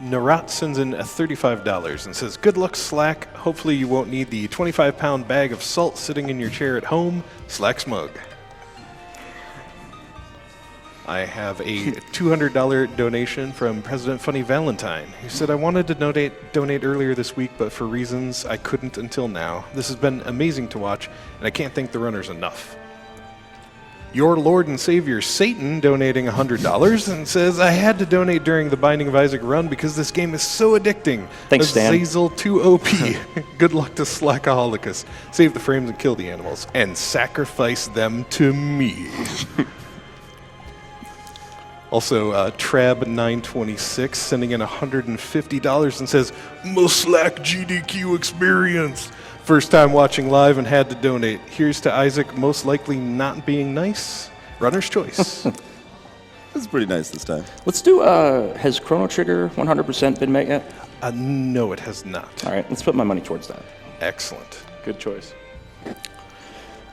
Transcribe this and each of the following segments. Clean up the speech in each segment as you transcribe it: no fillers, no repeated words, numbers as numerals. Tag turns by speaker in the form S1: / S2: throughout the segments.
S1: Narat sends in $35 and says, "Good luck, Slack. Hopefully you won't need the 25-pound bag of salt sitting in your chair at home. Slack's mug." I have a $200 donation from President Funny Valentine, who said, "I wanted to donate earlier this week, but for reasons I couldn't until now. This has been amazing to watch, and I can't thank the runners enough." Your Lord and Savior Satan donating $100 and says, "I had to donate during the Binding of Isaac run because this game is so addicting.
S2: Thanks, Stan.
S1: Azazel 2 OP. Good luck to Slackaholicus. Save the frames and kill the animals, and sacrifice them to me." Also, Trab926 sending in $150 and says, "Most Slack GDQ experience. First time watching live and had to donate. Here's to Isaac most likely not being nice. Runner's choice."
S3: That's pretty nice this time.
S2: Let's do, has Chrono Trigger 100% been met yet?
S1: No, it has not.
S2: All right, let's put my money towards that.
S1: Excellent.
S4: Good choice.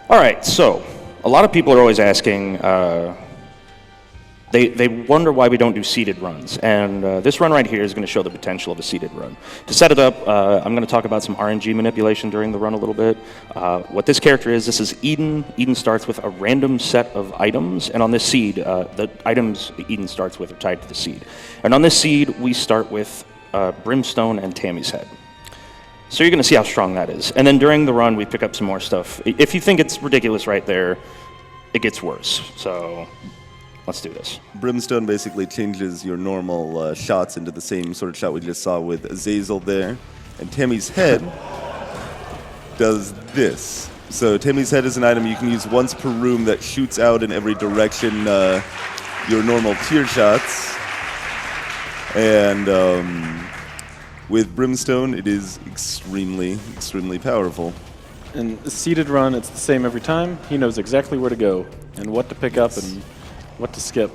S2: All right, so a lot of people are always asking, they wonder why we don't do seeded runs, and this run right here is going to show the potential of a seeded run. To set it up, I'm going to talk about some RNG manipulation during the run a little bit. What this character is, this is Eden. Eden starts with a random set of items, and on this seed, the items Eden starts with are tied to the seed. And on this seed, we start with Brimstone and Tammy's Head. So you're going to see how strong that is. And then during the run, we pick up some more stuff. If you think it's ridiculous right there, it gets worse. So let's do this.
S3: Brimstone basically changes your normal shots into the same sort of shot we just saw with Azazel there. And Tammy's Head does this. So Tammy's Head is an item you can use once per room that shoots out in every direction your normal tier shots. And with Brimstone, it is extremely, extremely powerful.
S4: And the seeded run, it's the same every time. He knows exactly where to go and what to pick up and what to skip.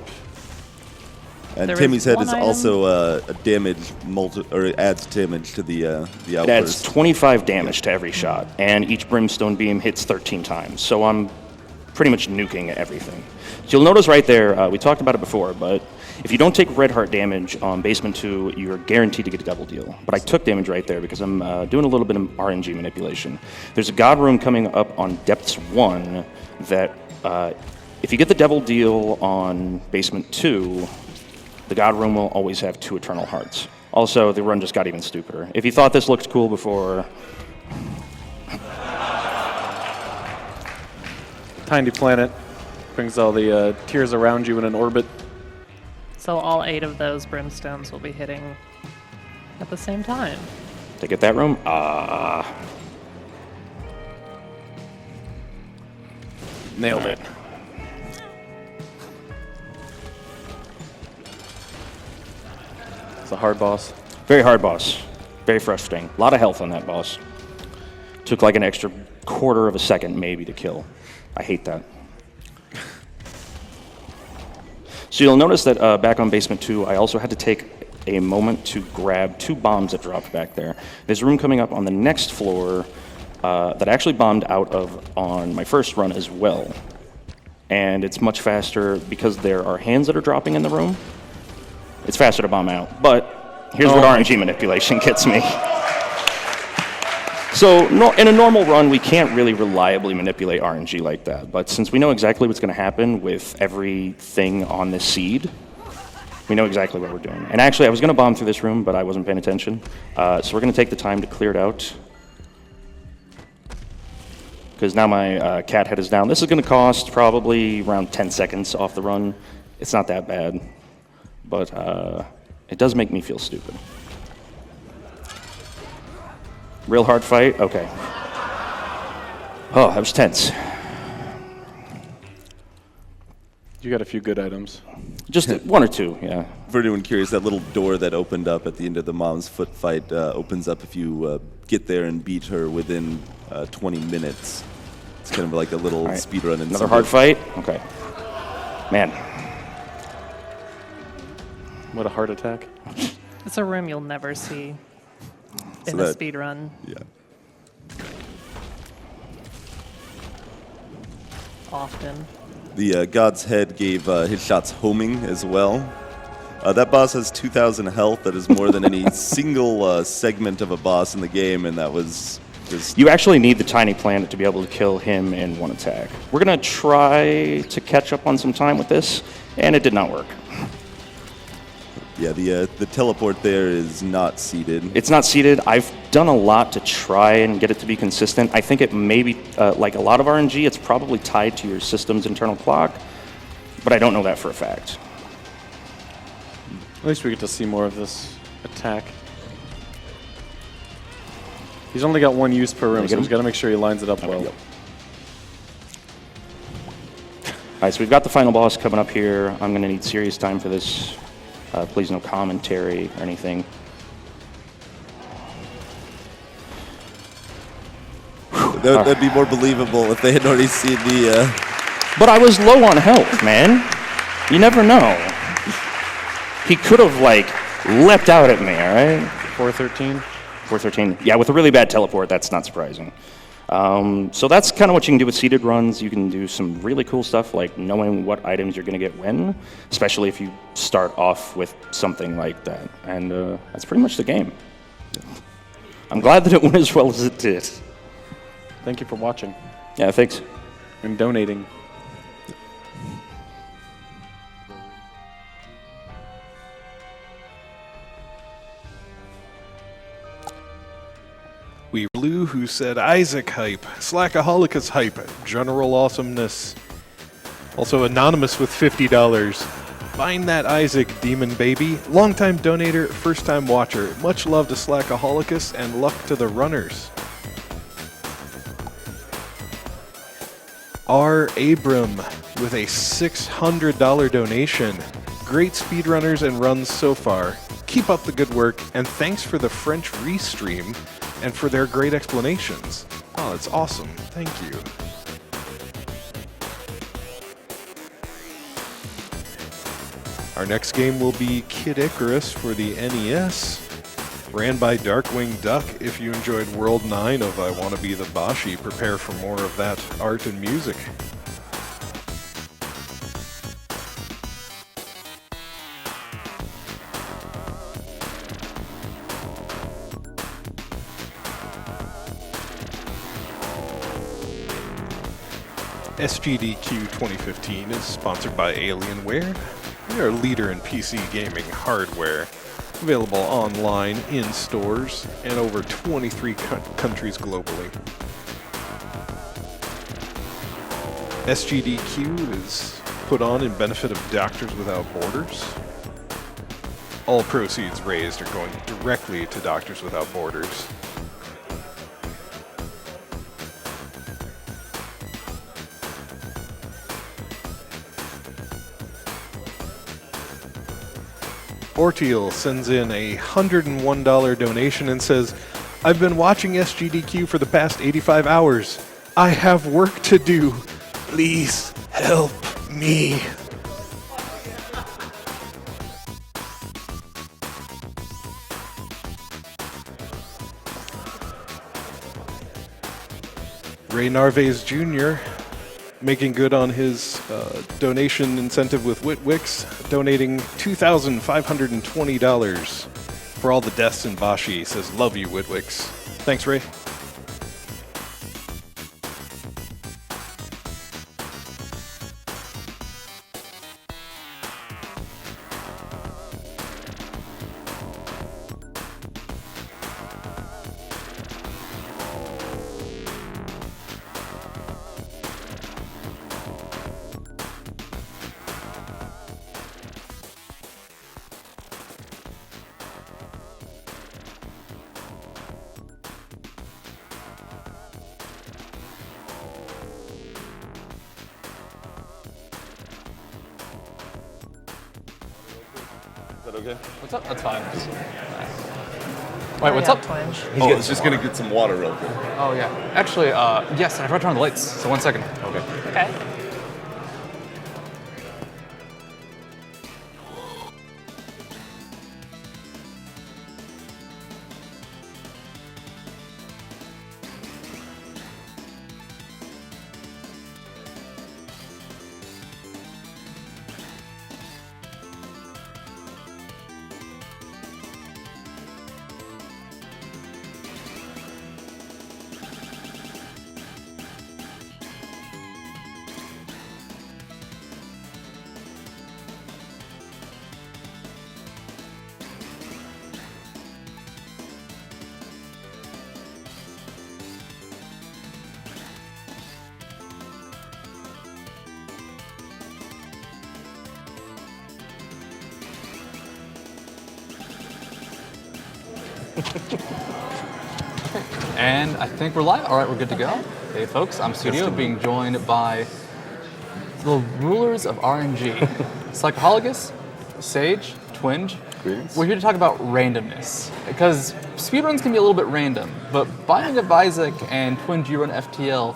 S3: And Tammy's Head is also a damage or adds damage to the outburst.
S2: It adds 25 damage to every shot, and each Brimstone beam hits 13 times. So I'm pretty much nuking everything. So you'll notice right there, we talked about it before, but if you don't take red heart damage on Basement 2, you're guaranteed to get a double deal. But I took damage right there because I'm doing a little bit of RNG manipulation. There's a God Room coming up on Depths 1 that if you get the double deal on Basement 2, the God Room will always have 2 Eternal Hearts. Also, the run just got even stupider. If you thought this looked cool before...
S4: Tiny planet brings all the tiers around you in an orbit.
S5: So all 8 of those brimstones will be hitting at the same time.
S2: To get that room?
S4: Nailed it. It's a hard boss.
S2: Very hard boss. Very frustrating. A lot of health on that boss. Took like an extra quarter of a second maybe to kill. I hate that. So you'll notice that back on Basement 2, I also had to take a moment to grab 2 bombs that dropped back there. There's a room coming up on the next floor that I actually bombed out of on my first run as well. And it's much faster because there are hands that are dropping in the room. It's faster to bomb out. But here's what RNG manipulation gets me. So in a normal run, we can't really reliably manipulate RNG like that. But since we know exactly what's going to happen with everything on this seed, we know exactly what we're doing. And actually, I was going to bomb through this room, but I wasn't paying attention. So we're going to take the time to clear it out. Because now my cat head is down. This is going to cost probably around 10 seconds off the run. It's not that bad. But it does make me feel stupid. Real hard fight? Okay. Oh, that was tense.
S4: You got a few good items.
S2: Just 1 or 2, yeah.
S3: For anyone curious, that little door that opened up at the end of the Mom's Foot fight opens up if you get there and beat her within 20 minutes. It's kind of like a little speedrun.
S2: Another hard fight? Okay. Man.
S4: What a heart attack.
S5: It's a room you'll never see in the speedrun.
S3: Yeah.
S5: Often.
S3: The God's Head gave his shots homing as well. That boss has 2,000 health. That is more than any single segment of a boss in the game, and that was just...
S2: You actually need the tiny planet to be able to kill him in one attack. We're going to try to catch up on some time with this, and it did not work.
S3: Yeah, the teleport there is not seated.
S2: It's not seated. I've done a lot to try and get it to be consistent. I think it may be, like a lot of RNG, it's probably tied to your system's internal clock, but I don't know that for a fact.
S4: At least we get to see more of this attack. He's only got one use per room, so he's got to make sure he lines it up well.
S2: Yep. All right, so we've got the final boss coming up here. I'm going to need serious time for this. Please no commentary or anything.
S3: That'd be more believable if they had already seen the...
S2: But I was low on health, man. You never know. He could have, like, leapt out at me, all right?
S4: 413?
S2: 413. Yeah, with a really bad teleport, that's not surprising. So that's kind of what you can do with seeded runs. You can do some really cool stuff like knowing what items you're going to get when, especially if you start off with something like that. And that's pretty much the game. I'm glad that it went as well as it did.
S4: Thank you for watching.
S2: Yeah, thanks.
S4: And donating.
S1: We Blue, who said Isaac hype, Slackaholicus hype, general awesomeness. Also anonymous with $50. Find that Isaac, demon baby. Longtime donator, first time watcher. Much love to Slackaholicus and luck to the runners. R. Abram with a $600 donation. Great speedrunners and runs so far. Keep up the good work, and thanks for the French restream and for their great explanations. Oh, that's awesome. Thank you. Our next game will be Kid Icarus for the NES. Ran by Darkwing Duck. If you enjoyed World 9 of I Wanna Be the Bashi, prepare for more of that art and music. SGDQ 2015 is sponsored by Alienware. They are a leader in PC gaming hardware, available online, in stores, and over 23 countries globally. SGDQ is put on in benefit of Doctors Without Borders. All proceeds raised are going directly to Doctors Without Borders. Ortiel sends in a $101 donation and says, I've been watching SGDQ for the past 85 hours. I have work to do. Please help me. Ray Narvaez Jr. making good on his donation incentive with Witwix, donating $2,520 for all the deaths in Bashi. He says, love you, Witwix. Thanks, Ray.
S3: Is that okay?
S6: What's up? That's fine. Wait, what's up?
S5: Twinge.
S3: Oh, it's just gonna get some water real quick.
S6: Oh, yeah. Actually, yes, I forgot to turn on the lights. So 1 second.
S3: Okay.
S5: Okay.
S6: And I think we're live. All right, we're good to go. Hey, folks, I'm Studio, being joined by the rulers of RNG. Slackaholicus, Sage, Twinge.
S3: Greetings.
S6: We're here to talk about randomness. Because speedruns can be a little bit random, but Binding of Isaac and Twinge, you run FTL,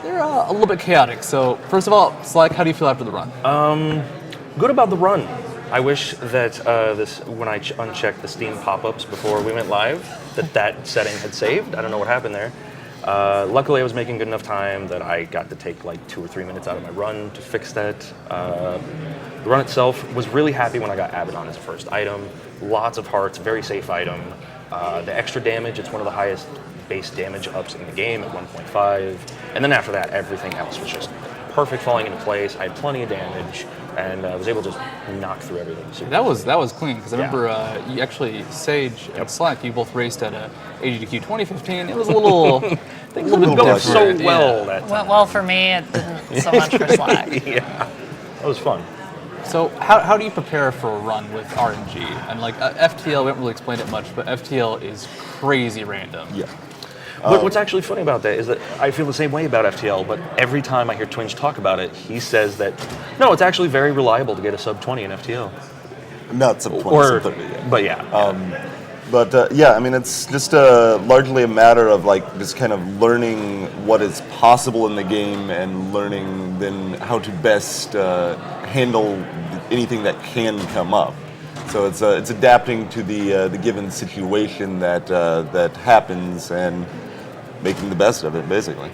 S6: they're a little bit chaotic. So, first of all, Slack, how do you feel after the run?
S2: Good about the run. I wish that when I unchecked the Steam pop-ups before we went live, that setting had saved. I don't know what happened there. Luckily, I was making good enough time that I got to take like 2 or 3 minutes out of my run to fix that. The run itself was really happy when I got Abaddon as a first item. Lots of hearts, very safe item. The extra damage, it's one of the highest base damage ups in the game at 1.5. And then after that, everything else was just perfect falling into place. I had plenty of damage, and I was able to just knock through everything. So
S6: That was clean, because I remember you actually, Sage and Slack, you both raced at AGDQ 2015. It was a little...
S2: things didn't go so well that time.
S5: Well, for me, it didn't so much for Slack.
S2: Yeah, that was fun.
S6: So how do you prepare for a run with RNG? And like FTL, we haven't really explained it much, but FTL is crazy random.
S3: Yeah.
S2: What's actually funny about that is that I feel the same way about FTL, but every time I hear Twinge talk about it, he says that, no, it's actually very reliable to get a sub 20 in FTL.
S3: Not sub 20,
S2: Or,
S3: sub 30, yeah.
S2: but yeah.
S3: Yeah, I mean, it's just largely a matter of like just kind of learning what is possible in the game and learning then how to best handle anything that can come up. So it's adapting to the given situation that happens and making the best of it, basically.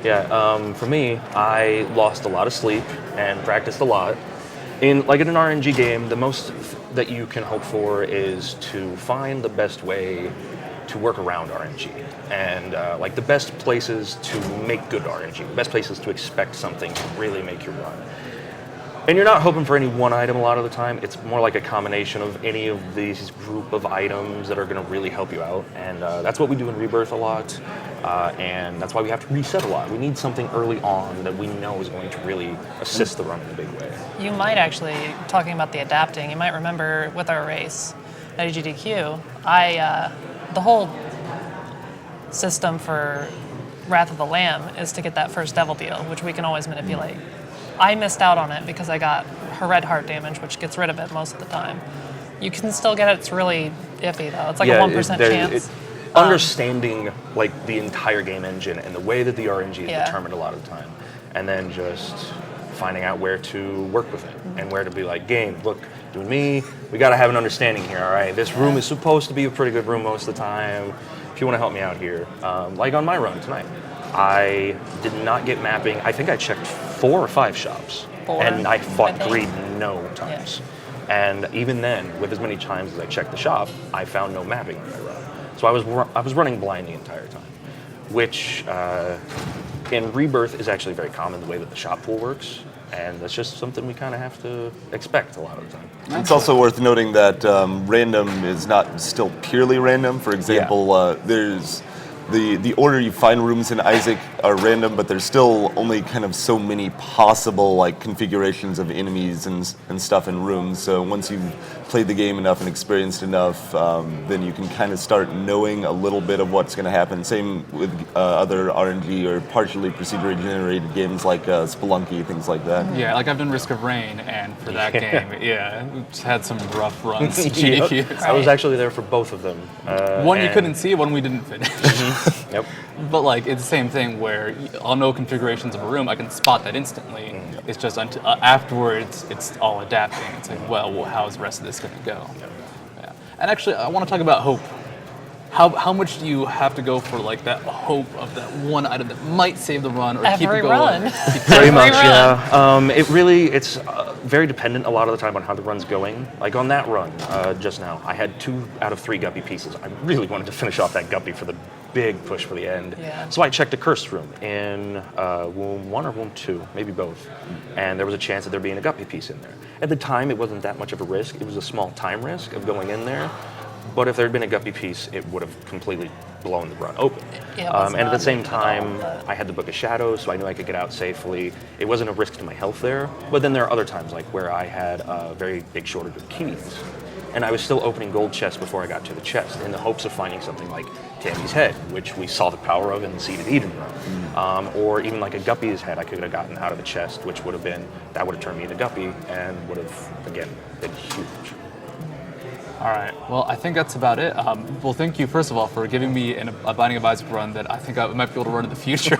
S2: Yeah, for me, I lost a lot of sleep and practiced a lot. In an RNG game, the most that you can hope for is to find the best way to work around RNG, and the best places to make good RNG, the best places to expect something to really make your run. And you're not hoping for any one item a lot of the time. It's more like a combination of any of these group of items that are going to really help you out. And that's what we do in Rebirth a lot. And that's why we have to reset a lot. We need something early on that we know is going to really assist the run in a big way.
S5: You might actually, talking about the adapting, you might remember with our race at AGDQ, the whole system for Wrath of the Lamb is to get that first devil deal, which we can always manipulate. I missed out on it because I got her red heart damage, which gets rid of it most of the time. You can still get it. It's really iffy, though. It's like a 1% chance.
S2: Understanding the entire game engine and the way that the RNG is determined a lot of the time, and then just finding out where to work with it and where to be like, game, look, you and me, we got to have an understanding here, all right? This room is supposed to be a pretty good room most of the time. If you want to help me out here, like on my run tonight, I did not get mapping. I think I checked 4 or 5 shops, and I fought greed no times. Yeah. And even then, with as many times as I checked the shop, I found no mapping in my run. So I was running blind the entire time, which in Rebirth is actually very common, the way that the shop pool works. And that's just something we kind of have to expect a lot of the time.
S3: It's also worth noting that random is not still purely random. For example, there's the order you find rooms in Isaac are random, but there's still only kind of so many possible configurations of enemies and stuff in rooms. So once you've played the game enough and experienced enough, then you can kind of start knowing a little bit of what's going to happen. Same with other RNG or partially procedurally generated games like Spelunky, things like that.
S6: Yeah, I've done Risk of Rain, and for that game, we just had some rough runs. GDQs.
S2: I was actually there for both of them.
S6: One you couldn't see, one we didn't finish.
S2: Yep.
S6: But it's the same thing where I'll know configurations of a room, I can spot that instantly. It's just afterwards, it's all adapting. It's like, well, how's the rest of this going to go? Yeah. And actually, I want to talk about hope. How much do you have to go for that hope of that one item that might save the run or keep it going?
S2: Very much, yeah. It's very dependent a lot of the time on how the run's going. Like on that run just now, I had 2 out of 3 guppy pieces. I really wanted to finish off that guppy for the big push for the end.
S5: Yeah.
S2: So I checked a cursed room in womb 1 or womb 2, maybe both. And there was a chance of there being a guppy piece in there. At the time, it wasn't that much of a risk. It was a small time risk of going in there. But if there had been a guppy piece, it would have completely blown the run open. And at the same time, I had the Book of Shadows, so I knew I could get out safely. It wasn't a risk to my health there. But then there are other times, where I had a very big shortage of keys. and I was still opening gold chests before I got to the chest in the hopes of finding something like Tammy's head, which we saw the power of in the Seeded Eden run. Or even like a Guppy's head I could have gotten out of the chest, which would have turned me into Guppy and would have, again, been huge.
S6: All right. Well, I think that's about it. Well, thank you, first of all, for giving me a Binding of Isaac run that I think I might be able to run in the future.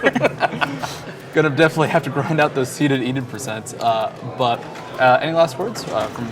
S6: Gonna definitely have to grind out those Seeded Eden percents. But any last words from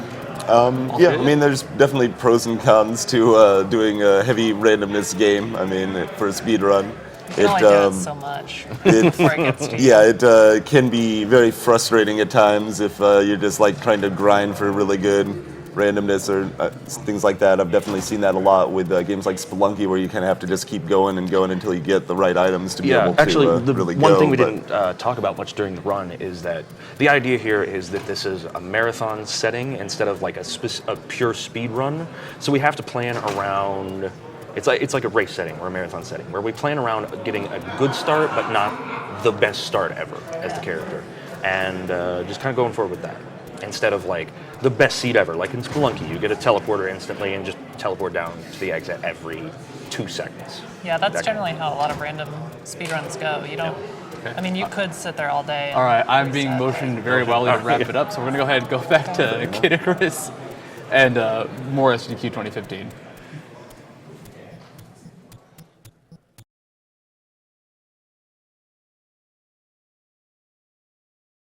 S3: Yeah, I mean, there's definitely pros and cons to doing a heavy randomness game. I mean, for a speedrun.
S5: You can only do it so much before it gets to you.
S3: Yeah, it can be very frustrating at times if you're just like trying to grind for really good randomness or things like that. I've definitely seen that a lot with games like Spelunky, where you kind of have to just keep going and going until you get the right items to be able to
S2: actually, the
S3: really
S2: one
S3: go.
S2: thing we didn't talk about much during the run is that the idea here is that this is a marathon setting instead of like a pure speed run. So we have to plan around. It's like a race setting or a marathon setting where we plan around getting a good start, but not the best start ever as the character, and just kind of going forward with that. Instead of like the best seed ever, like in Spelunky, you get a teleporter instantly and just teleport down to the exit every 2 seconds.
S5: Yeah, that's generally how a lot of random speedruns go. You don't. I mean, you could sit there all day.
S6: All right, I'm being
S5: reset.
S6: motioned very well to wrap it up, so we're gonna go ahead and go back to Kid Icarus and more SGDQ 2015.